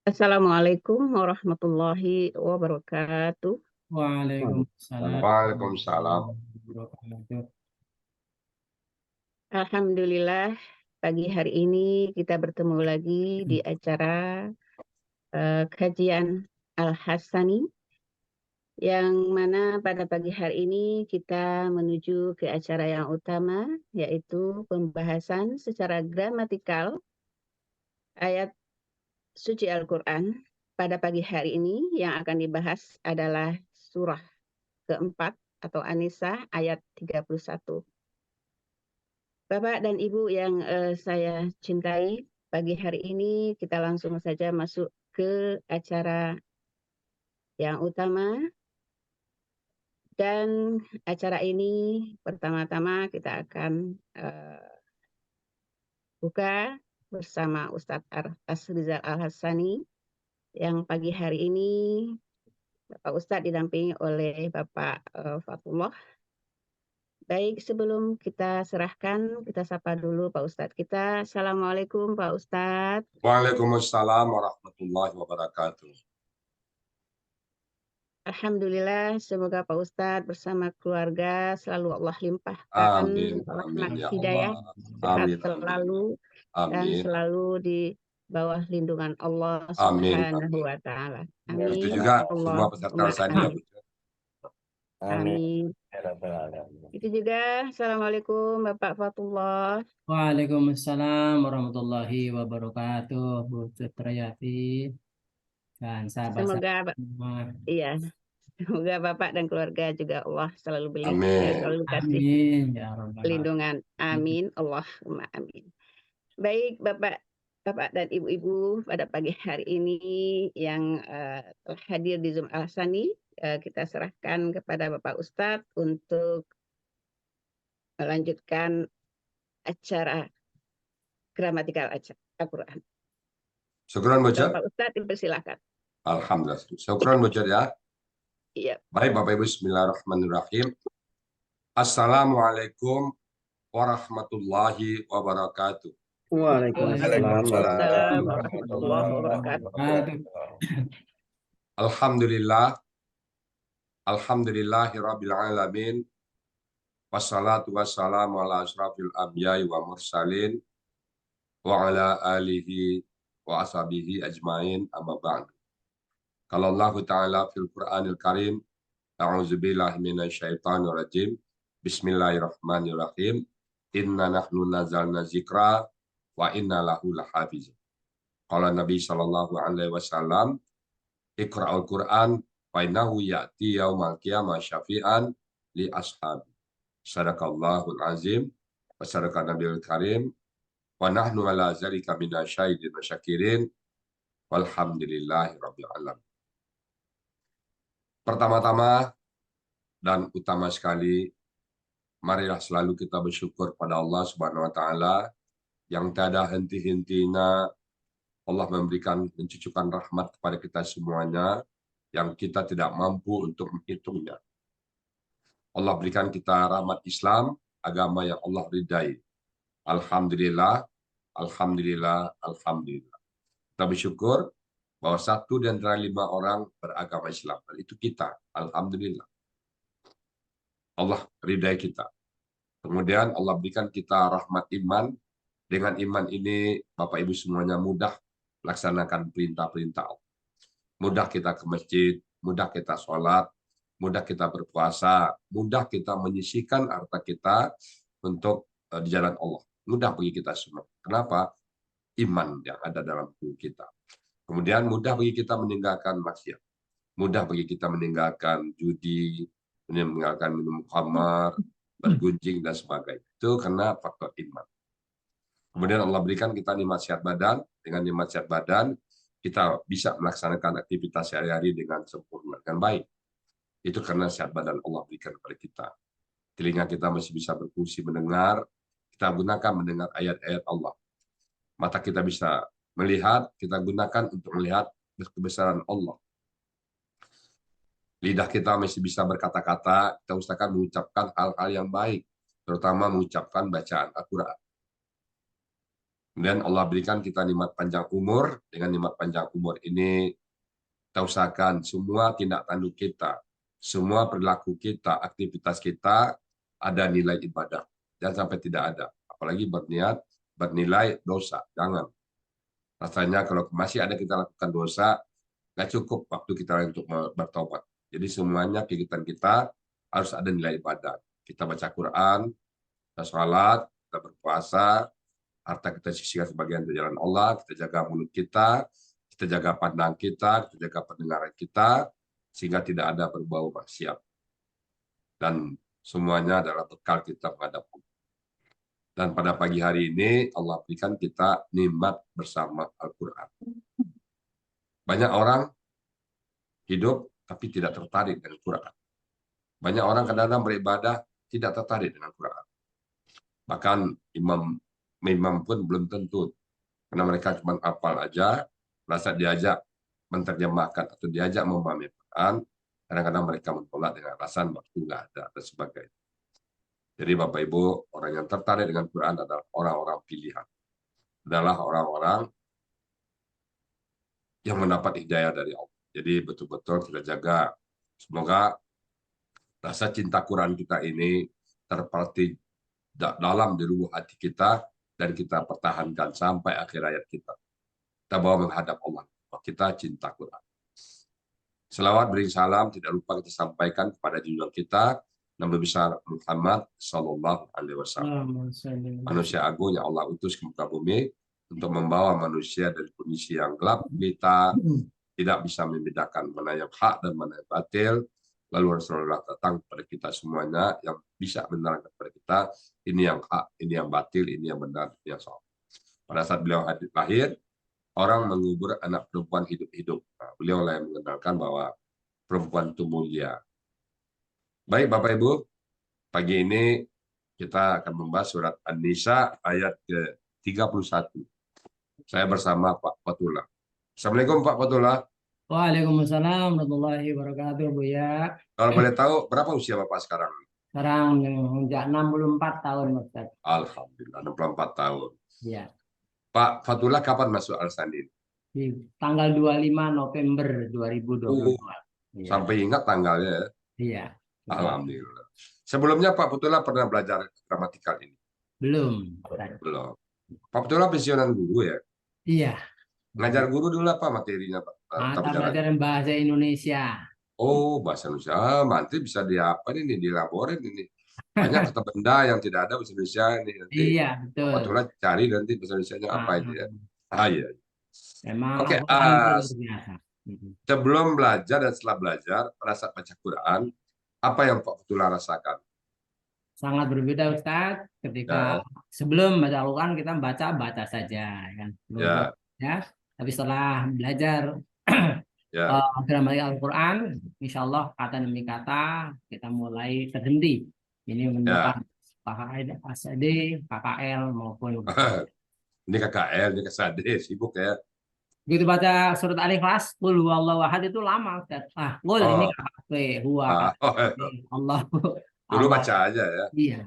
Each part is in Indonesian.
Assalamualaikum warahmatullahi wabarakatuh. Waalaikumsalam Waalaikumsalam. warahmatullahi wabarakatuh. Alhamdulillah, pagi hari ini kita bertemu lagi di acara kajian Al-Hasani, yang mana pada pagi hari ini kita menuju ke acara yang utama, yaitu pembahasan secara gramatikal ayat suci Al-Quran. Pada pagi hari ini yang akan dibahas adalah surah keempat atau An-Nisa ayat 31. Bapak dan Ibu yang saya cintai, pagi hari ini kita langsung saja masuk ke acara yang utama. Dan acara ini pertama-tama kita akan buka bersama Ustadz Asrizal Al-Hassani, yang pagi hari ini Bapak Ustadz didampingi oleh Bapak Fatullah. Baik, sebelum kita serahkan, kita sapa dulu Pak Ustadz kita. Assalamualaikum Pak Ustadz. Waalaikumsalam warahmatullahi wabarakatuh. Alhamdulillah, semoga Pak Ustadz bersama keluarga selalu Allah limpahkan Amin, rahmat amin ya hidayah, Allah. sehat Amin, selalu, dan amin, selalu di bawah lindungan Allah amin, Subhanahu amin. wa Ta'ala. Begitu Amin. juga semua peserta Allahumma saya. amin. Amin. Itu juga. Assalamualaikum Bapak Fatullah. Waalaikumsalam warahmatullahi wabarakatuh, Bu Fitrayati dan Semoga sahabat-sahabat semua. iya, semoga Bapak dan keluarga juga Allah selalu Amin. selalu kasih Amin ya rabbal pelindungan. alamin. Amin. Allahumma amin. Baik, Bapak dan Ibu-ibu, pada pagi hari ini yang telah hadir di Zoom Al-Hasani, kita serahkan kepada Bapak Ustadz untuk melanjutkan acara gramatikal Al-Quran. Syukran bocor. Bapak Ustadz dipersilakan. Alhamdulillah. Syukran bocor ya. Iya. Baik Bapak Ibu, bismillahirrahmanirrahim. Assalamualaikum warahmatullahi wabarakatuh. Waalaikumsalam Waalaikumsalam warahmatullahi warahmatullahi wabarakatuh. wabarakatuh. Alhamdulillah. Alhamdulillahirabbil alamin. Wassalatu wassalamu ala asrafil anbiya'i wa mursalin wa ala alihi wa ashabihi ajmain amma ba'du. Kalau Allah Ta'ala fil Qur'anil Karim, a'udzubillahi minasyaitonir rajim. Bismillahirrahmanirrahim. Inna nahnu nazzalna dzikra wa inna lahu lahafizun. Qala Nabi sallallahu alaihi wasallam, Iqra'ul Qur'an fa innahu ya'ti yaumal qiyamah syafi'an li ashabi. Sadaqallahul azim wa sadaqa nabiyul karim wa nahnu ala zalika minasyahidin wa syakirin walhamdulillahi rabbil alamin. Pertama-tama dan utama sekali, marilah selalu kita bersyukur pada Allah Subhanahu wa taala yang tiada henti-hentinya. Allah memberikan mencucurkan rahmat kepada kita semuanya yang kita tidak mampu untuk menghitungnya. Allah berikan kita rahmat Islam, agama yang Allah ridai. Alhamdulillah, alhamdulillah, alhamdulillah. Kita bersyukur bahwa 1 di antara 5 orang beragama Islam. Dan itu kita, alhamdulillah. Allah ridai kita. Kemudian Allah berikan kita rahmat iman. Dengan iman ini, Bapak Ibu semuanya mudah melaksanakan perintah-perintah Allah. Mudah kita ke masjid, mudah kita sholat, mudah kita berpuasa, mudah kita menyisihkan harta kita untuk di jalan Allah. Mudah bagi kita semua. Kenapa? Iman yang ada dalam tubuh kita. Kemudian mudah bagi kita meninggalkan maksiat. Mudah bagi kita meninggalkan judi, meninggalkan minum khamar, bergunjing, dan sebagainya. Itu karena faktor iman. Kemudian Allah berikan kita nikmat sehat badan. Dengan nikmat sehat badan, kita bisa melaksanakan aktivitas sehari-hari dengan sempurna, dengan baik. Itu karena sehat badan Allah berikan kepada kita. Telinga kita masih bisa berfungsi mendengar, kita gunakan mendengar ayat-ayat Allah. Mata kita bisa melihat, kita gunakan untuk melihat kebesaran Allah. Lidah kita masih bisa berkata-kata, kita usahakan mengucapkan hal-hal yang baik, terutama mengucapkan bacaan Al-Quran. Kemudian Allah berikan kita nikmat panjang umur. Dengan nikmat panjang umur ini, kita usahakan semua tindak tanduk kita, semua perilaku kita, aktivitas kita ada nilai ibadah. Jangan sampai tidak ada. Apalagi berniat, bernilai dosa. Jangan. Rasanya kalau masih ada kita lakukan dosa, nggak cukup waktu kita untuk bertobat. Jadi semuanya kegiatan kita harus ada nilai ibadah. Kita baca Quran, kita sholat, kita berpuasa, harta kita sisihkan sebagian dari jalan Allah, kita jaga mulut kita jaga pandang kita jaga pendengaran kita, sehingga tidak ada berbau maksiat. Dan semuanya adalah bekal kita menghadap Allah. Dan pada pagi hari ini, Allah berikan kita nikmat bersama Al-Quran. Banyak orang hidup, tapi tidak tertarik dengan Quran. Banyak orang kadang-kadang beribadah, tidak tertarik dengan Quran. Bahkan imam pun belum tentu, karena mereka cuma hafal aja, merasa diajak menerjemahkan atau diajak memahami Quran, kadang-kadang mereka menolak dengan alasan waktu nggak ada dan sebagainya. Jadi Bapak Ibu, orang yang tertarik dengan Quran adalah orang-orang pilihan, adalah orang-orang yang mendapat hidayah dari Allah. Jadi betul-betul kita jaga, semoga rasa cinta Quran kita ini terpatri dalam di lubuk hati kita, dan kita pertahankan sampai akhir hayat kita. Kita bawa menghadap Allah. Kita cinta Quran. Selawat beri salam tidak lupa kita sampaikan kepada junjungan kita Nabi besar Muhammad Sallallahu Alaihi Wasallam. Manusia agung yang Allah utus ke muka bumi untuk membawa manusia dari kondisi yang gelap gulita, tidak bisa membedakan mana yang hak dan mana yang batil. Lalu Rasulullah datang kepada kita semuanya yang bisa menerangkan kepada kita ini yang hak, ini yang batil, ini yang benar, ini yang salah. Pada saat beliau lahir, orang mengubur anak perempuan hidup-hidup. Nah, beliau lah yang mengenalkan bahwa perempuan itu mulia. Baik Bapak Ibu, pagi ini kita akan membahas surat An-Nisa ayat ke-31. Saya bersama Pak Fatullah. Assalamualaikum Pak Fatullah. Waalaikumsalam warahmatullahi wabarakatuh, Bu ya. Kalau boleh tahu, berapa usia Bapak sekarang? Sekarang menginjak 64 tahun, Ustaz. Alhamdulillah, 64 tahun. Iya. Pak Fatullah kapan masuk Al-Sandin? Di tanggal 25 November 2022. Iya. Sampai ingat tanggalnya ya? Iya. Alhamdulillah. Sebelumnya Pak Fatullah pernah belajar gramatikal ini? Belum. Belum. Pak Fatullah pensiunan guru ya? Iya. Ngajar guru dulu apa materinya Pak? Mata pelajaran bahasa Indonesia. Oh, bahasa Indonesia. Nanti bisa apa ini dilaporin ini. Banyak kata benda yang tidak ada bahasa Indonesia ini. Nanti Iya, betul. Pak Fatullah cari nanti bahasa Indonesia apa ini ya. Iya. Memang Oke, biasa. sebelum belajar dan setelah belajar, pada saat baca Quran, apa yang Pak Fatullah rasakan? Sangat berbeda Ustaz. Ketika sebelum baca Al-Quran kita baca saja kan. Ya. Tapi setelah belajar gramatikal Al-Quran, insya Allah kata demi kata kita mulai terhenti. Ini merupakan KKD, KKL maupun ini KKL, ini KSAD, sibuk ya. Begitu baca surat Al-Ikhlas, Qul huwallahu ahad itu lama Ustaz. Qul ini KKP, huwa Allah. Dulu baca aja ya. Iya.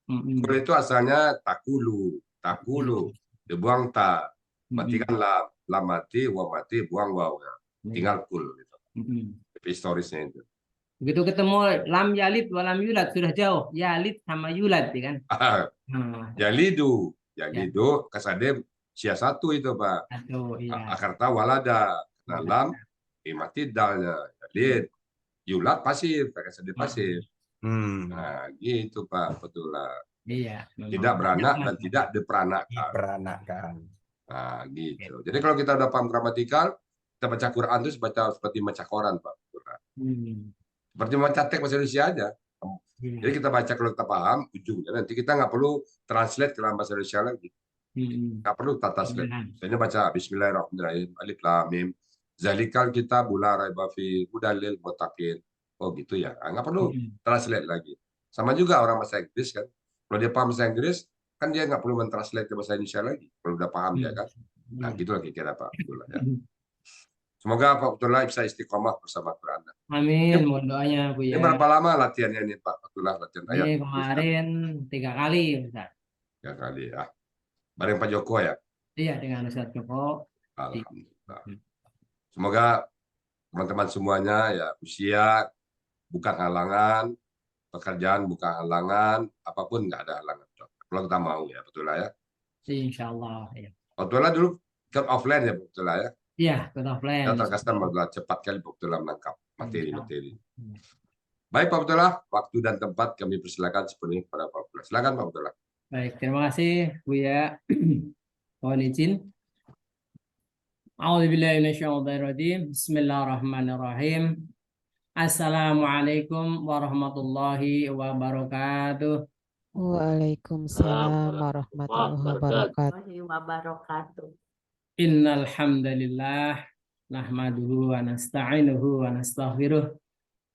Qul itu asalnya takulu, dibuang tak, matikan lam mati, wa mati, buang wawnya. Tinggal kul gitu. Historisnya itu. Begitu ketemu lam yalid wa lam yulad sudah jauh. Yalid sama yulad kan. Yalidu kasade sia satu itu Pak. Akarta walada. Lam mati dalnya. Yalid yulad pasif, kasade pasif. Nah, gitu Pak, betul lah. Iya. Tidak beranak dan tidak diperanakan. Nah, gitu. Jadi kalau kita udah paham gramatikal, kita baca Quran itu seperti baca koran, Pak. Seperti membaca teks bahasa Indonesia aja. Jadi kita baca kalau kita paham, ujungnya nanti kita nggak perlu translate ke dalam bahasa Indonesia lagi. Nggak perlu translate. Misalnya baca Bismillahirrahmanirrahim, Alif Lam Mim, Zalikal Kitabul La Raiba Fihi Hudal lil Muttaqin. Oh gitu ya, nggak perlu translate lagi. Sama juga orang bahasa Inggris kan. Kalau dia paham bahasa Inggris, kan dia nggak perlu mentranslate ke bahasa Indonesia lagi. Kalau udah paham dia kan. Nah gitu lagi kira Pak Abdullah ya. Semoga Pak Abdullah bisa istiqomah bersama Quran. Amin, mohon doanya Bu ya. Ini berapa lama latihannya ini Pak Abdullah, latihan ayat? Ini kemarin 3 kali Ustaz. 3 kali ya. Bareng Pak Joko ya? Iya, dengan Ustaz Joko. Alhamdulillah. Semoga teman-teman semuanya ya, usia bukan halangan, pekerjaan bukan halangan, apapun nggak ada halangan. Kalau kita mau ya, betul lah ya. Insya Allah. Ya. Betul lah dulu kan offline ya, betul lah ya. Iya, betul plan. Ya terkesan malah cepat kali betul lah menangkap materi-materi. Hmm. Baik Pak Abdullah, waktu dan tempat kami persilakan sepenuhnya kepada Pak Abdullah. Silakan Pak Abdullah. Baik, terima kasih Buya. Mohon izin. A'udzubillahiminasyaitonirrajim. Bismillahirrahmanirrahim. Assalamualaikum warahmatullahi wabarakatuh. Waalaikumsalam warahmatullahi wabarakatuh. Innal hamdalillah nahmaduhu wa nasta'inuhu wa nastaghfiruh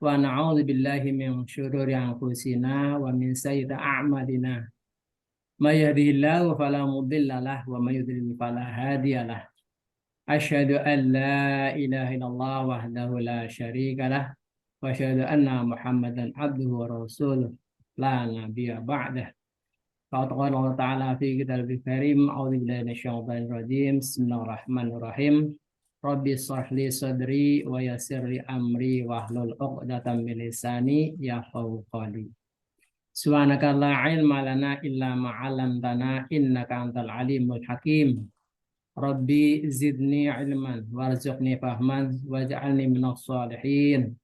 wa na'udzu billahi min syururi anfusina wa min sayyiati a'malina. May yahdihillahu fala mudilla lahu wa may yudlil fala hadiyalah. Asyhadu an la ilaha illallah wahdahu la syarika lah wa asyhadu anna Muhammadan abduhu wa rasuluh la nabiyya ba'dah. Qala Allah Ta'ala fi kitabil karim, a'udzu billahi minasyaitonir rajim. Bismillahirrahmanirrahim. Rabbi shrah li sadri wa yassir li amri wahlul 'uqdatam min lisani yafqahu qawli. Subhanaka la ilma lana illa ma 'allamtana innaka antal alimul hakim. Rabbi zidni ilman warzuqni fahman waj'alni minas shalihin.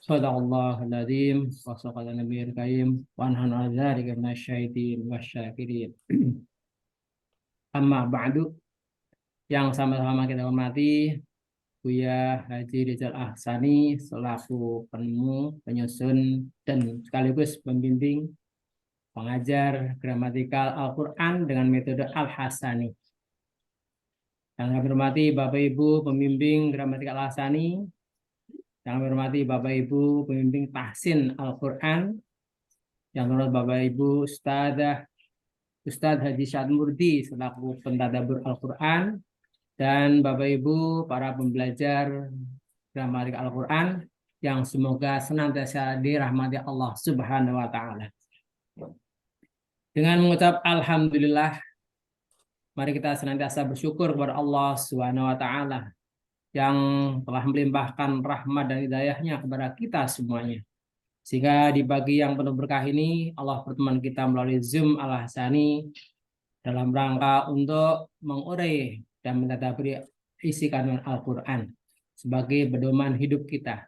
Shadaqallahul adzim wa sadaqan nabiyil karim wa nahnu 'ala dzalika minasyaitin wasyakirin. Amma ba'du, yang sama-sama kita hormati Buya Haji Rizal Ahsani selaku penemu, penyusun dan sekaligus pembimbing pengajar gramatikal Al-Qur'an dengan metode Al-Hasani. Yang kami hormati Bapak Ibu pembimbing gramatikal Al-Hasani, yang kami hormati Bapak Ibu pembimbing tahsin Al-Quran, yang hormat Bapak Ibu Ustadz Haji Syad Murdi selaku pentadabbur Al-Quran, dan Bapak Ibu para pembelajar gramatikal Al-Quran yang semoga senantiasa dirahmati Allah Subhanahu wa Ta'ala. Dengan mengucap Alhamdulillah, mari kita senantiasa bersyukur kepada Allah Subhanahu wa Ta'ala yang telah melimpahkan rahmat dan hidayahnya kepada kita semuanya. Sehingga di pagi yang penuh berkah ini, Allah berteman kita melalui Zoom Al-Hasani dalam rangka untuk mengurai dan mentadabburi isi kandungan Al-Quran sebagai pedoman hidup kita.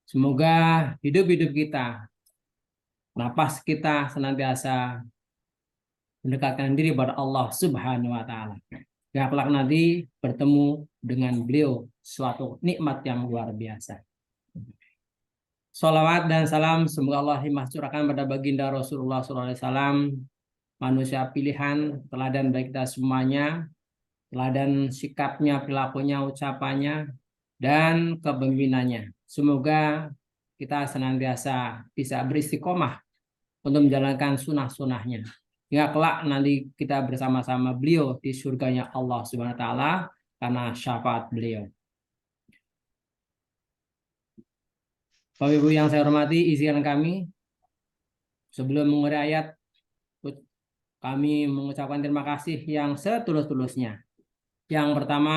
Semoga hidup-hidup kita, napas kita senantiasa mendekatkan diri kepada Allah Subhanahu wa Ta'ala. Ya, kelak nanti bertemu dengan beliau suatu nikmat yang luar biasa. Salawat dan salam semoga Allah curahkan pada baginda Rasulullah SAW, manusia pilihan, teladan bagi kita semuanya, teladan sikapnya, perilakunya, ucapannya, dan kepemimpinannya. Semoga kita senantiasa bisa beristiqomah untuk menjalankan sunnah-sunnahnya. Hingga kelak nanti kita bersama-sama beliau di surganya Allah Subhanahu wa Ta'ala karena syafaat beliau. Bapak Ibu yang saya hormati, izinkan kami sebelum mengurai ayat, kami mengucapkan terima kasih yang setulus-tulusnya. Yang pertama,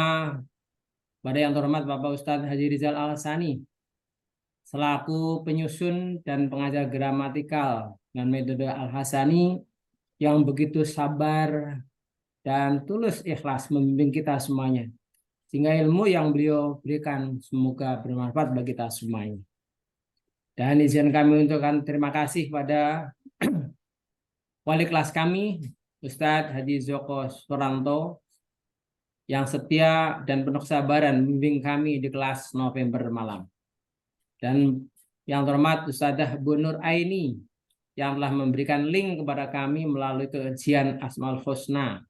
pada yang terhormat Bapak Ustadz Haji Rizal Al-Hasani selaku penyusun dan pengajar gramatikal dengan metode Al-Hasani yang begitu sabar dan tulus ikhlas membimbing kita semuanya. Sehingga ilmu yang beliau berikan semoga bermanfaat bagi kita semuanya. Dan izin kami ucapkan terima kasih pada wali kelas kami, Ustadz Haji Zoko Suranto, yang setia dan penuh kesabaran membimbing kami di kelas November malam. Dan yang terhormat Ustadzah Bu Nur Aini, yang telah memberikan link kepada kami melalui kajian Asmaul Husna,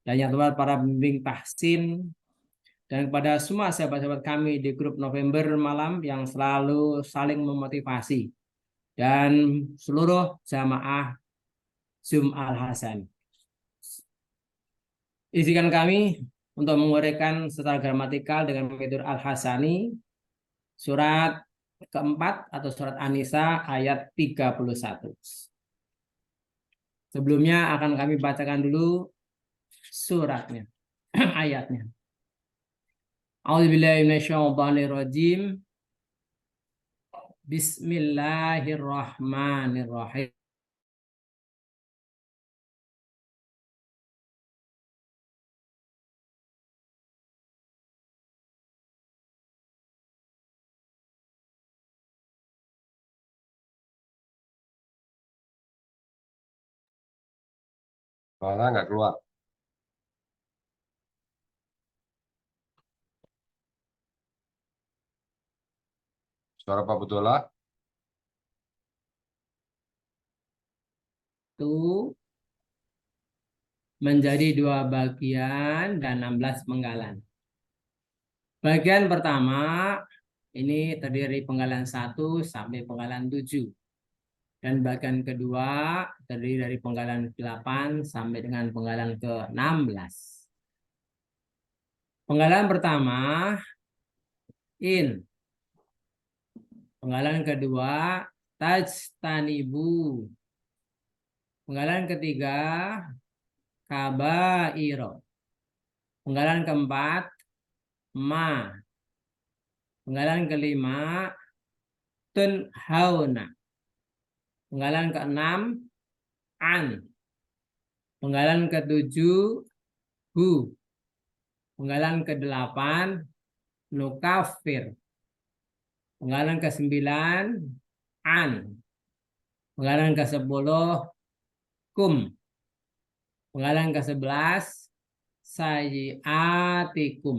dan yang terhormat para pembimbing tahsin, dan kepada semua sahabat-sahabat kami di grup November malam yang selalu saling memotivasi, dan seluruh jamaah Zoom Al-Hasan. Izinkan kami untuk menguraikan secara gramatikal dengan metode Al-Hasani surat keempat atau surat An-Nisa ayat 31. Sebelumnya akan kami bacakan dulu suratnya. ayatnya. A'udzubillahi minasyaitonirrajim. Bismillahirrahmanirrahim. Mana nggak keluar? Suara Pak Putula? Itu menjadi 2 bagian dan 16 penggalan. Bagian pertama ini terdiri penggalan 1 sampai penggalan 7. Dan bagian kedua terdiri dari penggalan 8 sampai dengan penggalan ke-16. Penggalan pertama in. Penggalan kedua tajtanibu. Penggalan ketiga kabairo. Penggalan keempat ma. Penggalan kelima tunhauna. Penggalan keenam an. Penggalan ketujuh hu. Penggalan ke-8 nukafir. Penggalan ke-9 an. Penggalan ke-10 kum. Penggalan ke-11 sayyiatikum.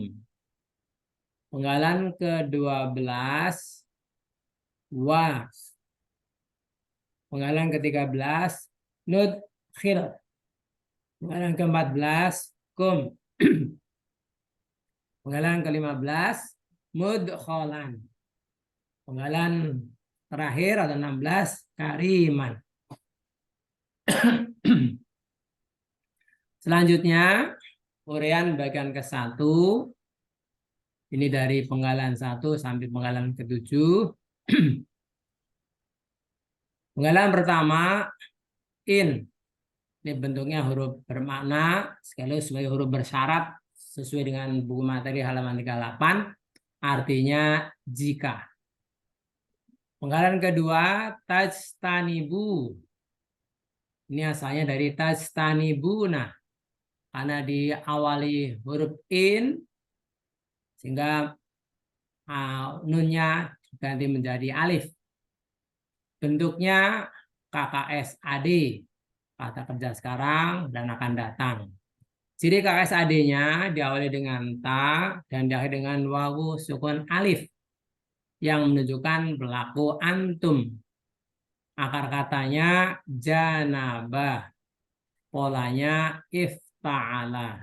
Penggalan ke-12 wa. Penggalan ke-13 nudkhil. Penggalan ke-14 kum. Penggalan ke-15 mudkholan. Penggalan terakhir atau 16 kariman. Selanjutnya uraian bagian ke-1. Ini dari penggalan 1 sampai penggalan ke-7. Penggalan pertama in. Ini bentuknya huruf bermakna sekaligus sebagai huruf bersyarat sesuai dengan buku materi halaman 38. Artinya jika. Penggalan kedua tajtanibu. Ini asalnya dari tajtanibuna. Karena diawali huruf in sehingga nunnya ganti menjadi alif. Bentuknya KKSAD. Kata kerja sekarang dan akan datang. Ciri KKSAD-nya diawali dengan ta dan diakhiri dengan wawu sukun alif yang menunjukkan pelaku antum. Akar katanya janabah. Polanya ifta'ala.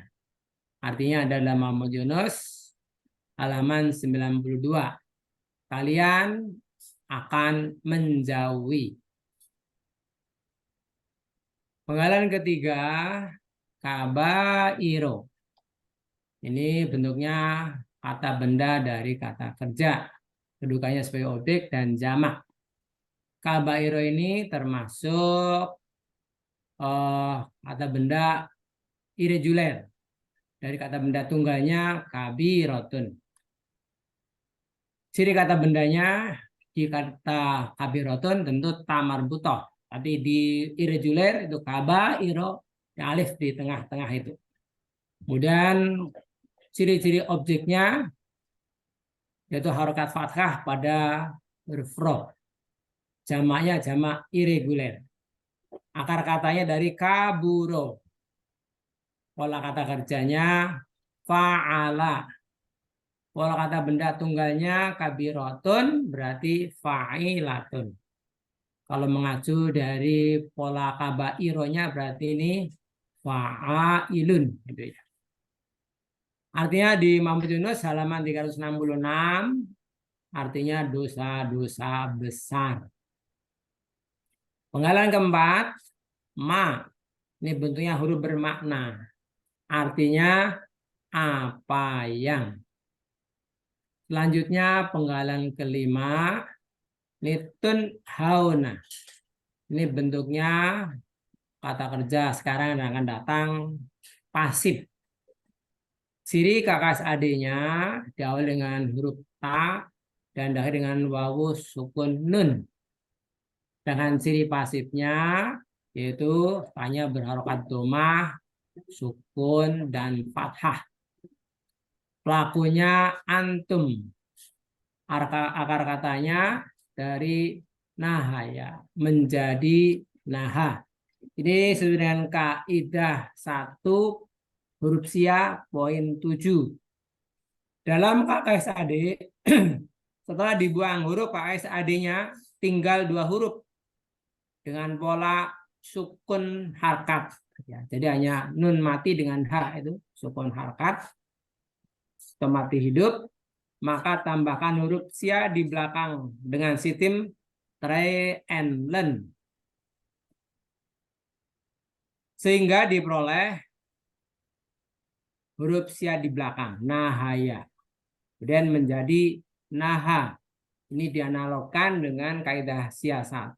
Artinya ada dalam Muhammad Yunus halaman 92. Kalian akan menjauhi. Penggalan ketiga kabairo. Ini bentuknya kata benda dari kata kerja. Kedudukannya sebagai objek dan jamak. Kabairo ini termasuk kata benda irregular. Dari kata benda tunggalnya kabirotun. Ciri kata bendanya di kata kabirotun tentu tamarbutoh. Tapi di irregular itu kabairo, alif di tengah-tengah itu. Kemudian ciri-ciri objeknya yaitu harokat fathah pada huruf ro. Jamaknya jamak irregular. Akar katanya dari kaburo. Pola kata kerjanya fa'ala. Pola kata benda tunggalnya kabirotun berarti fa'ilatun. Kalau mengacu dari pola kabaironya berarti ini fa'ailun. Gitu ya. Artinya di Muhammad Yunus halaman 366 artinya dosa-dosa besar. Penggalan keempat ma. Ini bentuknya huruf bermakna. Artinya apa yang. Selanjutnya penggalan kelima nitun hauna. Ini bentuknya kata kerja sekarang yang akan datang pasif. Ciri KKSAD-nya diawali dengan huruf ta dan diakhiri dengan wawu sukun nun. Dengan ciri pasifnya yaitu tanya berharokat domah, sukun, dan fathah. Pelakunya antum. Akar katanya dari nahaya menjadi naha. Ini sesuai dengan kaidah 1 huruf sia poin 7. Dalam KKSAD setelah dibuang huruf KKSAD-nya tinggal 2 huruf dengan pola sukun harkat. Ya, jadi hanya nun mati dengan ha itu sukun harkat. Mati hidup, maka tambahkan huruf sia di belakang dengan sistem try and learn. Sehingga diperoleh huruf sia di belakang, nahaya. Kemudian menjadi naha. Ini dianalogkan dengan kaidah sia 1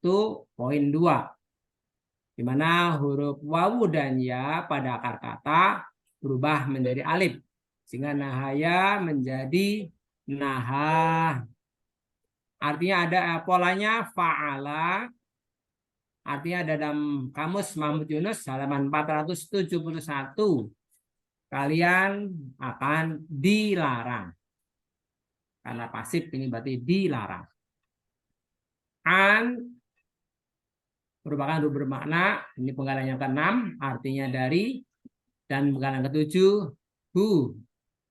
poin 2. Di mana huruf wawu dan ya pada akar kata berubah menjadi alif. Sehingga nahaya menjadi naha. Artinya ada polanya fa'ala. Artinya ada dalam kamus Mahmud Yunus halaman 471. Kalian akan dilarang. Karena pasif ini berarti dilarang. An merupakan huruf bermakna. Ini penggalan yang ke-6. Artinya dari. Dan penggalan ke-7. Hu.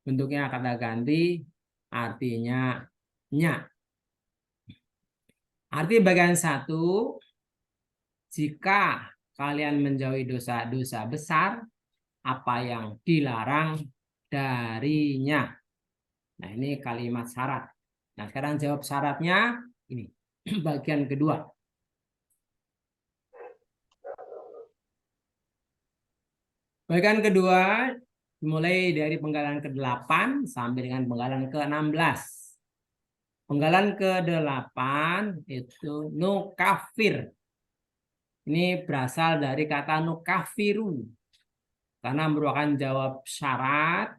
Bentuknya kata ganti. Artinya nya. Arti bagian 1. Jika kalian menjauhi dosa-dosa besar, apa yang dilarang darinya. Nah, ini kalimat syarat. Nah, sekarang jawab syaratnya ini. Bagian kedua. Bagian kedua dimulai dari penggalan ke-8 sampai dengan penggalan ke-16. Penggalan ke-8 itu nukafir. Ini berasal dari kata nukafiru. Karena merupakan jawab syarat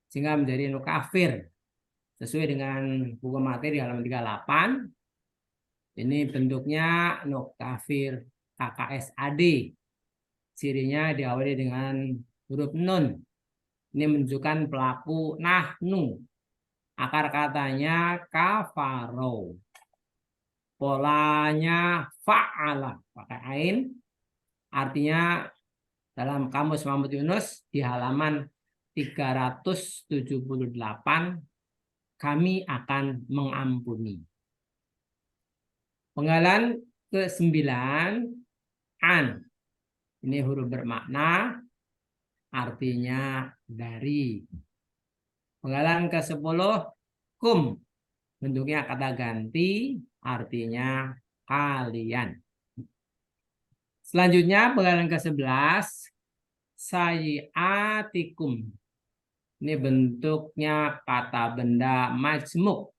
sehingga menjadi nukafir. Sesuai dengan buku materi halaman 38. Ini bentuknya nukafir KKSAD. Cirinya diawali dengan huruf nun. Ini menunjukkan pelaku nahnu. Akar katanya kafaro. Polanya fa'ala pakai ain. Artinya dalam kamus Mahmud Yunus di halaman 378 kami akan mengampuni. Penggalan ke-9 an. Ini huruf bermakna artinya dari. Penggalan ke-10 kum. Bentuknya kata ganti artinya kalian. Selanjutnya penggalan ke-11 sayiatikum. Ini bentuknya kata benda majmuk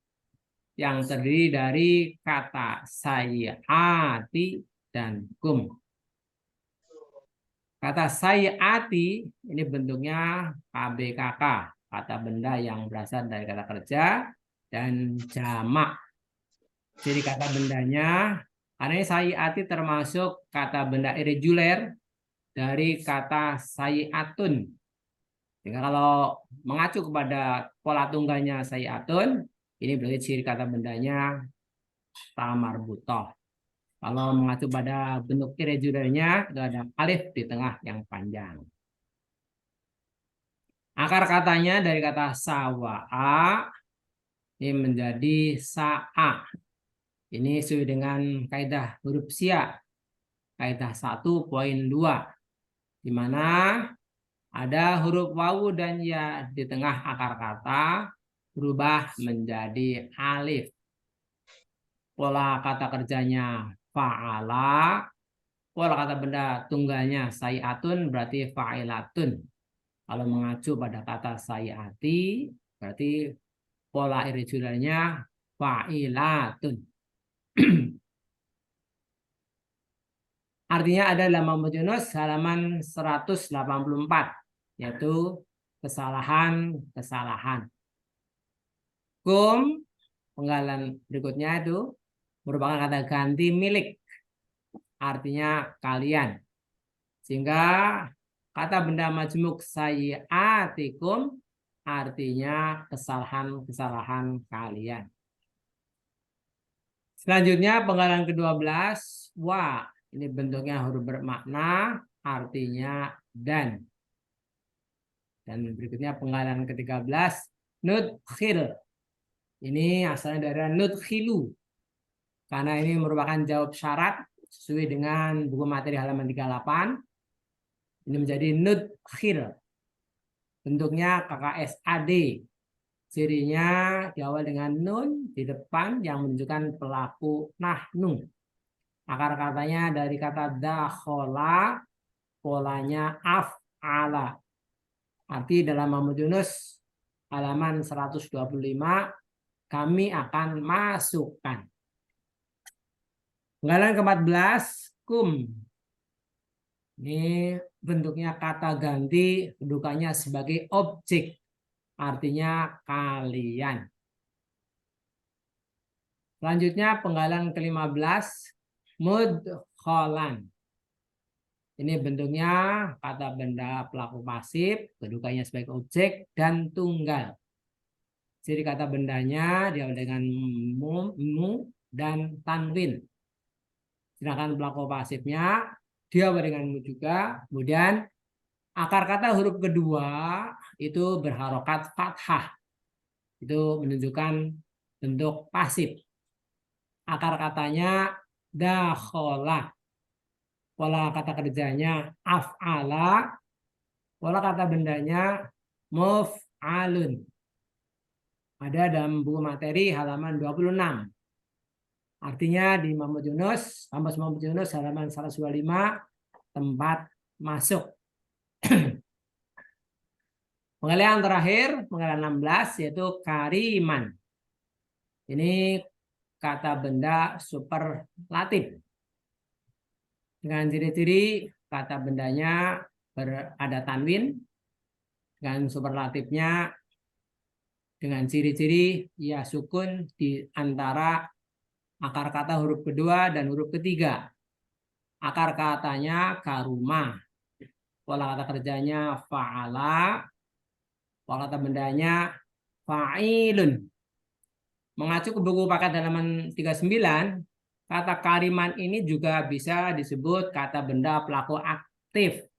yang terdiri dari kata sayiati dan kum. Kata sayiati ini bentuknya KBKK, kata benda yang berasal dari kata kerja dan jamak. Jadi kata bendanya, karena ini sayiati termasuk kata benda irregular dari kata sayiatun. Sehingga kalau mengacu kepada pola tunggalnya sayiatun, ini berarti ciri kata bendanya tamarbutoh. Kalau mengacu pada bentuk irregularnya, itu ada alif di tengah yang panjang. Akar katanya dari kata sawa'a, ini menjadi sa'a. Ini sesuai dengan kaidah huruf sia. Kaidah 1 poin 2. Di mana ada huruf wawu dan ya di tengah akar kata berubah menjadi alif. Pola kata kerjanya fa'ala. Pola kata benda tunggalnya sayiatun berarti fa'ilatun. Kalau mengacu pada kata sayiati berarti pola irregularnya fa'ilatun. Artinya ada dalam Mahmud Yunus halaman 184, yaitu kesalahan-kesalahan. Kum, penggalan berikutnya itu merupakan kata ganti milik, artinya kalian. Sehingga kata benda majmuk sayyi'atikum artinya kesalahan-kesalahan kalian. Selanjutnya penggalan ke-12, wa. Ini bentuknya huruf bermakna, artinya dan. Dan berikutnya penggalan ke-13, nudkhil. Ini asalnya dari nudkhilu. Karena ini merupakan jawab syarat sesuai dengan buku materi halaman 38. Ini menjadi nudkhil. Bentuknya KKSAD. Cirinya diawal dengan nun di depan yang menunjukkan pelaku nahnu. Akar katanya dari kata dakhola, polanya af'ala. Arti dalam Muhammad Yunus halaman 125, kami akan masukkan. Penggalan ke-14, kum. Ini bentuknya kata ganti, kedudukannya sebagai objek, artinya kalian. Selanjutnya penggalan ke-15, mudkholan. Ini bentuknya kata benda pelaku pasif, kedudukannya sebagai objek dan tunggal. Ciri kata bendanya diawali dengan mu dan tanwin. Sedangkan pelaku pasifnya diawali dengan mu juga. Kemudian akar kata huruf kedua itu berharokat fathah. Itu menunjukkan bentuk pasif. Akar katanya dakhola. Pola kata kerjanya af'ala. Pola kata bendanya muf'alun. Ada dalam buku materi halaman 26. Artinya di Muhammad Yunus halaman 125, tempat masuk. Penggalan terakhir, penggalan 16, yaitu kariman. Ini kata benda superlatif. Dengan ciri-ciri kata bendanya ada tanwin, dengan superlatifnya dengan ciri-ciri ya sukun di antara akar kata huruf kedua dan huruf ketiga. Akar katanya karuma. Pola kata kerjanya fa'ala. Pola kata bendanya fa'ilun. Mengacu ke buku paket halaman 39, kata kariman ini juga bisa disebut kata benda pelaku aktif.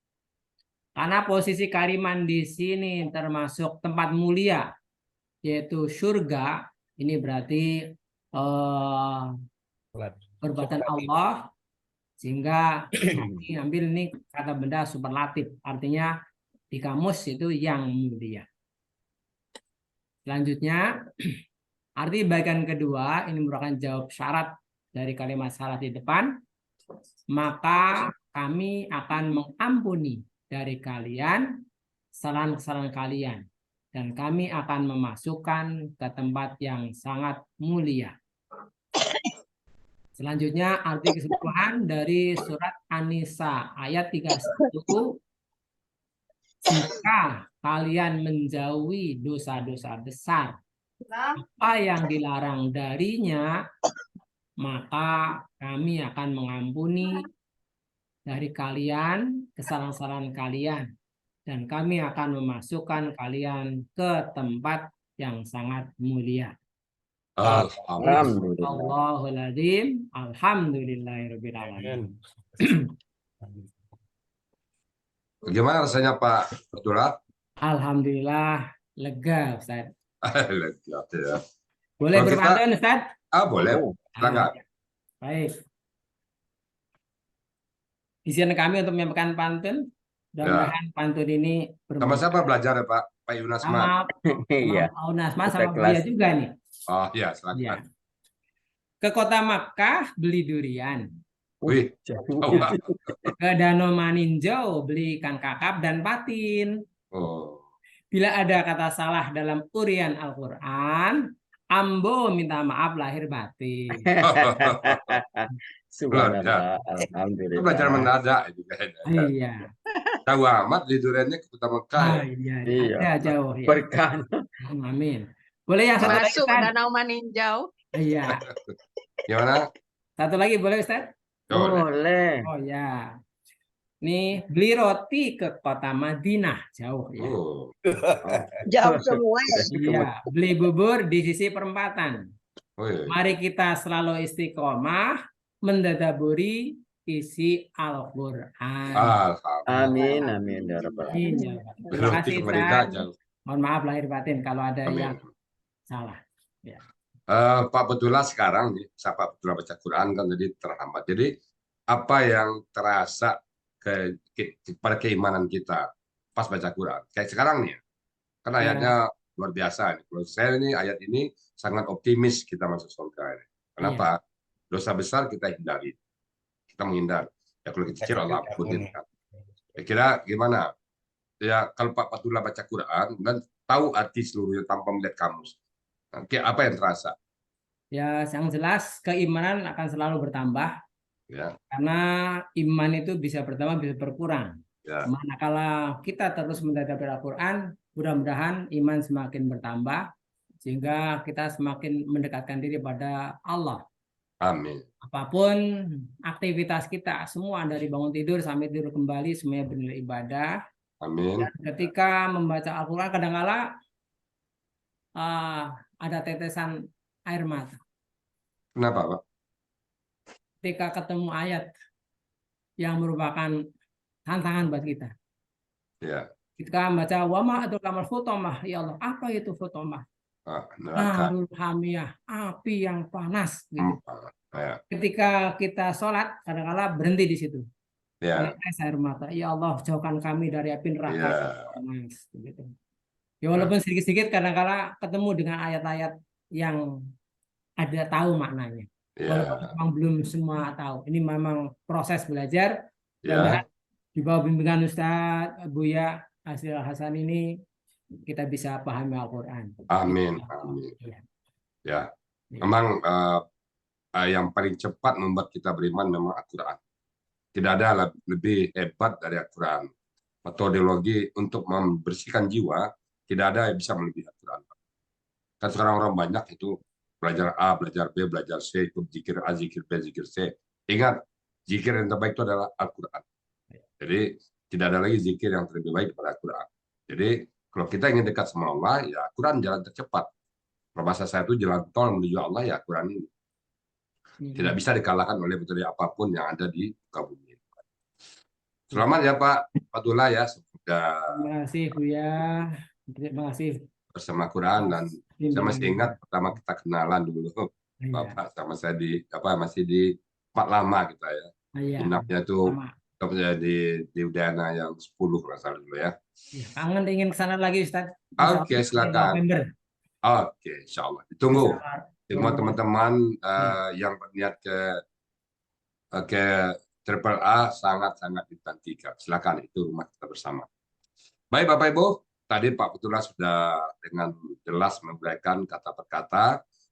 Karena posisi kariman di sini termasuk tempat mulia, yaitu surga. Ini berarti perbuatan Allah. Sehingga diambil ini kata benda superlatif. Artinya di kamus itu yang mulia. Selanjutnya, arti bagian kedua ini merupakan jawab syarat dari kalimat syarat di depan. Maka kami akan mengampuni dari kalian kesalahan-kesalahan kalian. Dan kami akan memasukkan ke tempat yang sangat mulia. Selanjutnya arti keseluruhan dari surat An-Nisa ayat 31. Jika kalian menjauhi dosa-dosa besar, apa yang dilarang darinya, maka kami akan mengampuni dari kalian kesalahan-kesalahan kalian. Dan kami akan memasukkan kalian ke tempat yang sangat mulia. Alhamdulillahirrahmanirrahim. Alhamdulillahirrahmanirrahim. Bagaimana rasanya Pak Abdullah? Alhamdulillah lega, Ustaz. Lega ya. Boleh berpantun, Ustaz? Boleh. Baik. Izin kami untuk menyampaikan pantun. Mudah-mudahan pantun ini sama-sama belajar ya Pak Yunasma. Iya. Pak Yunasma sama dia juga nih. Oh iya, silakan. Ya. Ke kota Makkah beli durian. Wih, ke Danau Maninjau beli ikan kakap dan patin. Bila ada kata salah dalam urian Al-Quran, Ambo minta maaf lahir batin. Subhanallah, alhamdulillah. Belajar mendadak juga. Iya. Tahu amat di duriannya ke Kota Mekah ya. Iya, Iya. ada jauh ya. Berkah. Amin. Boleh yang satu lagi, Masuk Ustaz? Danau Maninjau. Iya. Gimana? Satu lagi boleh, Ustaz? Boleh. Boleh. Oh ya. Nih, beli roti ke kota Madinah. Jauh ya. Oh. Jauh semua ya. Iya, beli bubur di sisi perempatan. Oh, iya. Mari kita selalu istiqomah mendadaburi isi Al-Quran. Alhamdulillah. Amin, amin. Ya Rabbal alamin. Iya, Pak. Terima Berarti kasih, ke mereka Ustaz. jauh. Mohon maaf lahir batin kalau ada yang Amin. salah. Ya. Pak Betullah sekarang nih, saya Pak Betullah baca Quran kan jadi terhambat. Jadi apa yang terasa pada keimanan kita pas baca Quran? Kayak sekarang nih, kan ayatnya luar biasa. Kalau saya ini ayat ini sangat optimis kita masuk surga. Kenapa? Dosa besar kita hindari, kita menghindar. Ya kalau kecil Allah ampunin kan. Kira gimana? Ya kalau Pak Betullah baca Quran dan tahu arti seluruhnya tanpa melihat kamus. Apa yang terasa? Ya, yang jelas keimanan akan selalu bertambah. Ya. Karena iman itu bisa bertambah, bisa berkurang. Ya. Manakala kita terus mendadaburi Al-Quran, mudah-mudahan iman semakin bertambah, sehingga kita semakin mendekatkan diri pada Allah. Amin. Apapun aktivitas kita, semua dari bangun tidur sampai tidur kembali, semuanya bernilai ibadah. Amin. Dan ketika membaca Al-Quran, kadang-kala ada tetesan air mata. Kenapa, Pak? Ketika ketemu ayat yang merupakan tantangan buat kita. Ya. Ketika membaca wama atau kamar futomah, ya Allah, apa itu futomah? Neraka. Narul hamiyah, api yang panas. Gitu. Ya. Ketika kita sholat, kadang-kala berhenti di situ. Ya. Air mata, ya Allah, jauhkan kami dari api neraka. Ya. Panas. Gitu. Ya walaupun sedikit-sedikit, kadang-kala ketemu dengan ayat-ayat yang ada tahu maknanya. Walaupun memang belum semua tahu. Ini memang proses belajar. Dan di bawah bimbingan Ustadz Buya Hasil Hasan ini kita bisa pahami Al-Quran. Amin. Amin. Ya. Memang yang paling cepat membuat kita beriman memang Al-Quran. Tidak ada lebih hebat dari Al-Quran. Metodologi untuk membersihkan jiwa tidak ada yang bisa melebihi Al-Quran. Kan sekarang orang banyak itu belajar A, belajar B, belajar C, ikut zikir A, zikir B, zikir C. Ingat, zikir yang terbaik itu adalah Al-Quran. Jadi tidak ada lagi zikir yang lebih baik daripada Al-Quran. Jadi kalau kita ingin dekat sama Allah, ya Al-Quran jalan tercepat. Kalau bahasa saya itu jalan tol menuju Allah, ya Al-Quran ini. Tidak bisa dikalahkan oleh metode apapun yang ada di muka bumi. Selamat ya Pak Betullah ya. Terima kasih Buya. Terima kasih. Bersama Quran dan saya masih ingat pertama kita kenalan dulu. Bapak sama saya masih di Pak Lama kita ya. Inapnya tuh di Udayana yang 10 salah dulu ya. Kangen ingin ke sana lagi Ustaz. Oke, silakan. Oke, insya Allah. Ditunggu. Semua teman-teman yang berniat ke Triple A sangat-sangat ditantikan. Silakan, itu rumah kita bersama. Baik Bapak Ibu, tadi Pak Betullah sudah dengan jelas memberikan kata per kata.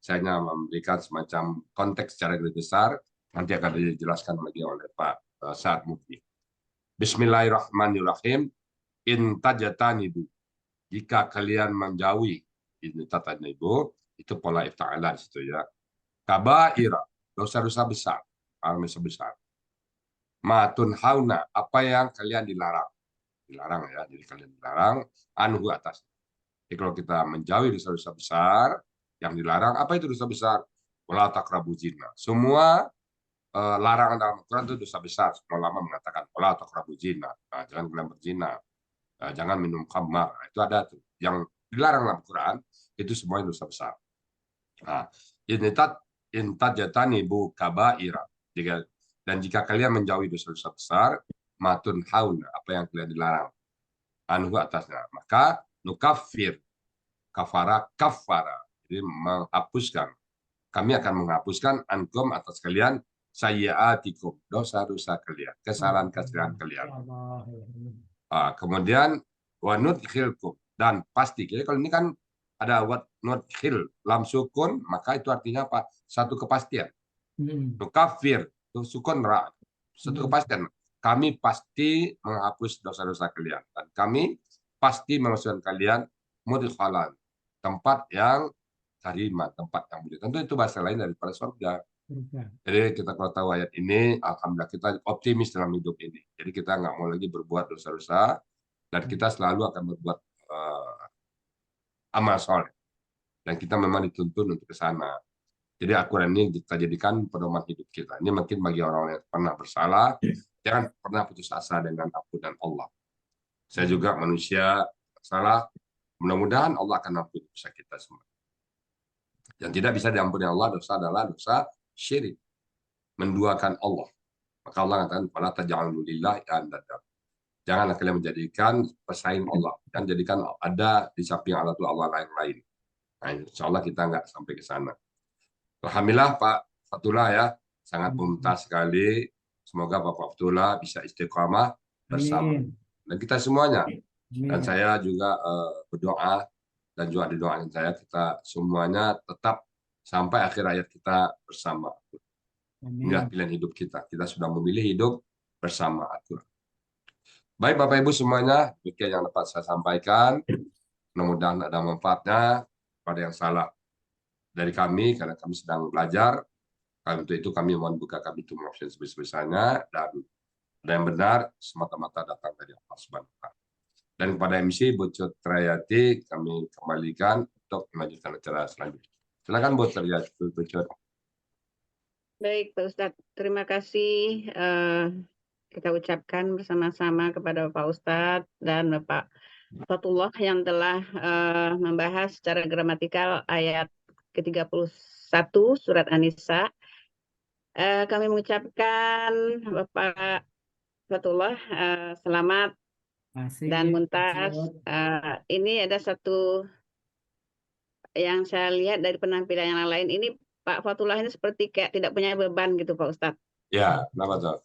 Saya hanya memberikan semacam konteks secara lebih besar. Nanti akan dijelaskan lagi oleh Pak Sa'ad Mufti. Bismillahirrahmanirrahim. In tajatanibu. Jika kalian menjauhi, ini tatanibu, itu pola ifta'ala di situ ya. Kabaira, dosa-dosa besar, dosa besar. Matun hauna, apa yang kalian dilarang. Dilarang ya, jadi kalian dilarang, anhu atas. Jadi kalau kita menjauhi dosa-dosa besar, yang dilarang, apa itu dosa besar? Wala taqrabu zina. Semua larangan dalam Al-Quran itu dosa besar. Semua ulama mengatakan wala taqrabu zina. Nah, jangan kalian berzina. Nah, jangan minum khamar. Nah, itu ada tuh. Yang dilarang dalam Al-Quran itu semuanya dosa besar. Nah, intajatani bu kabaira. Dan jika kalian menjauhi dosa-dosa besar, matun hauna, apa yang kalian dilarang, anhu atasnya, maka nukafir, kafara, jadi menghapuskan. Kami akan menghapuskan ankum atas kalian sayyiatikum, dosa-dosa kalian, kesalahan-kesalahan kalian. Kemudian wanudkhilkum, dan pasti. Jadi kalau ini kan ada wanudkhil lam sukun, maka itu artinya apa? Satu kepastian. Nukafir, sukun ra, satu kepastian. kami pasti menghapus dosa-dosa kalian. Dan kami pasti memasukkan kalian mudkhalan, tempat yang karimah, tempat yang mulia. Tentu itu bahasa lain daripada surga. Jadi kita kalau tahu ayat ini, alhamdulillah kita optimis dalam hidup ini. Jadi kita nggak mau lagi berbuat dosa-dosa, dan kita selalu akan berbuat amal soleh. Dan kita memang dituntun untuk ke sana. Jadi Al-Quran ini kita jadikan pedoman hidup kita. Ini mungkin bagi orang-orang yang pernah bersalah, jangan pernah putus asa dengan ampunan Allah. Saya juga manusia salah, mudah-mudahan Allah akan ampuni dosa kita semua. Yang tidak bisa diampuni Allah dosa adalah dosa syirik, menduakan Allah. Maka Allah katakan, "Fala taj'alu lillahi andadan." Janganlah kalian menjadikan pesaing Allah, dan jadikan ada di samping Allah itu Allah lain-lain. Nah, insya Allah kita nggak sampai ke sana. Alhamdulillah Pak Fatullah ya, sangat mumtaz sekali. Semoga Bapak Fatullah bisa istiqamah bersama. Dan kita semuanya. Dan saya juga berdoa, dan juga didoakan saya, kita semuanya tetap sampai akhir hayat kita bersama. Inilah pilihan hidup kita. Kita sudah memilih hidup bersama Al-Quran. Baik Bapak Ibu semuanya, demikian yang dapat saya sampaikan. Mudah-mudahan ada manfaatnya. Pada yang salah dari kami, karena kami sedang belajar. Untuk itu kami mohon buka kami itu maaf sebesar-besarnya, dan ada yang benar semata-mata datang dari Allah Subhanahu wa Ta'ala. Dan kepada MC Bucut Trayati kami kembalikan untuk melanjutkan acara selanjutnya. Silakan Bu Trayati. Baik Pak Ustadz, terima kasih. Kita ucapkan bersama-sama kepada Pak Ustadz dan Bapak Fatullah yang telah membahas secara gramatikal ayat ke-31 surat An-Nisa. Kami mengucapkan Bapak Fatullah selamat dan Muntas. Ini ada satu yang saya lihat dari penampilan yang lain. Ini Pak Fatullah ini seperti kayak tidak punya beban gitu Pak Ustadz. Ya, kenapa tuh?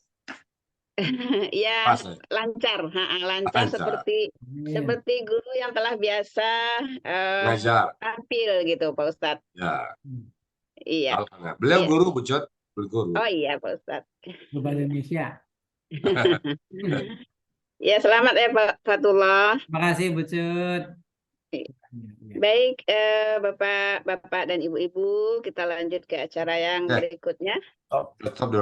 Ya, lancar, lancar seperti guru yang telah biasa tampil gitu Pak Ustadz. Ya. Iya. Beliau guru Bucut, guru. Oh iya Pak Ustadz. Guru Indonesia. Ya, selamat ya Pak Fatullah. Terima kasih Bucut. Baik, Bapak dan Ibu-ibu, kita lanjut ke acara yang berikutnya. Tetap